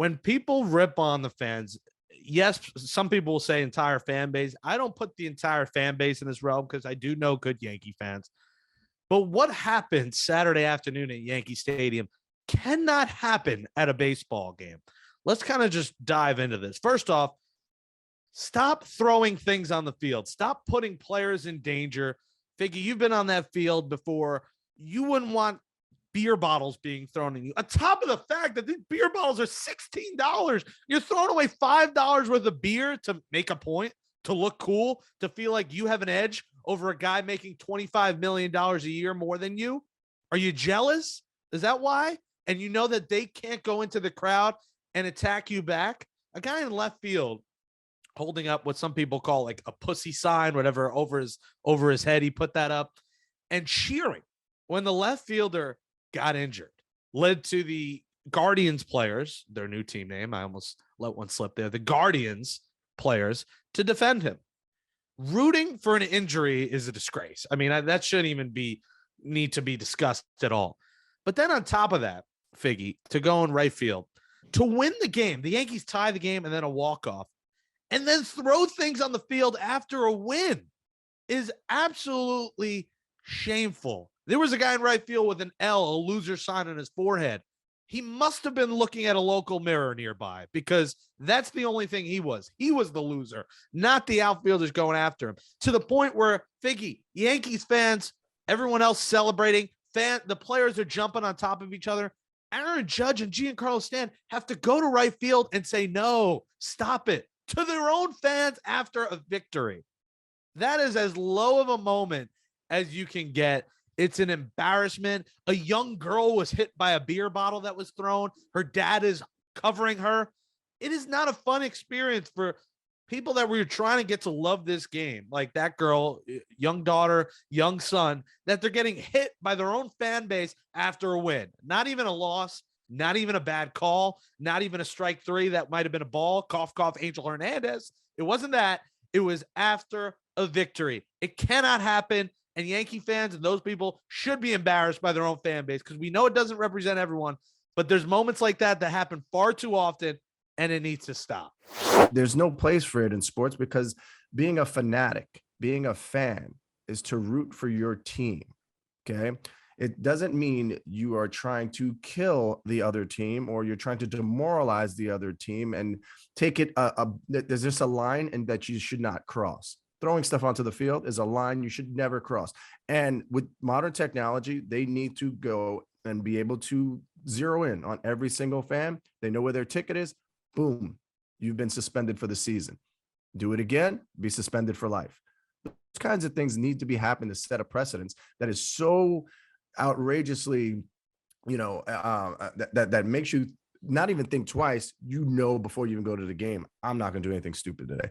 when people rip on the fans, yes, some people will say entire fan base. I don't put the entire fan base in this realm because I do know good Yankee fans. But what happened Saturday afternoon at Yankee Stadium cannot happen at a baseball game. Let's kind of just dive into this. First off, stop throwing things on the field. Stop putting players in danger. Figgy, you've been on that field before. You wouldn't want beer bottles being thrown at you. On top of the fact that these beer bottles are $16. You're throwing away $5 worth of beer to make a point, to look cool, to feel like you have an edge over a guy making $25 million a year more than you. Are you jealous? Is that why? And you know that they can't go into the crowd and attack you back? A guy in left field holding up what some people call like a pussy sign, whatever, over his head. He put that up and cheering when the left fielder got injured, led to the Guardians players, their new team name. I almost let one slip there. The Guardians players to defend him. Rooting for an injury is a disgrace. I mean, that shouldn't even need to be discussed at all. But then on top of that, Figgy, to go in right field, to win the game, the Yankees tie the game and then a walk-off, and then throw things on the field after a win is absolutely shameful. There was a guy in right field with an L, a loser sign on his forehead. He must have been looking at a local mirror nearby because that's the only thing he was. He was the loser, not the outfielders going after him, to the point where, Figgy, Yankees fans, everyone else celebrating, the players are jumping on top of each other. Aaron Judge and Giancarlo Stanton have to go to right field and say, no, stop it, to their own fans after a victory. That is as low of a moment as you can get. It's an embarrassment. A young girl was hit by a beer bottle that was thrown. Her dad is covering her. It is not a fun experience for people that were trying to get to love this game. Like that girl, young daughter, young son, that they're getting hit by their own fan base after a win. Not even a loss, not even a bad call, not even a strike three that might have been a ball. Cough, cough, Angel Hernandez. It wasn't that. It was after a victory. It cannot happen. And Yankee fans and those people should be embarrassed by their own fan base because we know it doesn't represent everyone, but there's moments like that happen far too often, and it needs to stop. There's no place for it in sports because being a fanatic, being a fan is to root for your team, okay? It doesn't mean you are trying to kill the other team or you're trying to demoralize the other team and take it. There's just a line and that you should not cross. Throwing stuff onto the field is a line you should never cross. And with modern technology, they need to go and be able to zero in on every single fan. They know where their ticket is. Boom, you've been suspended for the season. Do it again, be suspended for life. Those kinds of things need to be happening to set a precedence that is so outrageously, that makes you not even think twice. Before you even go to the game, I'm not going to do anything stupid today.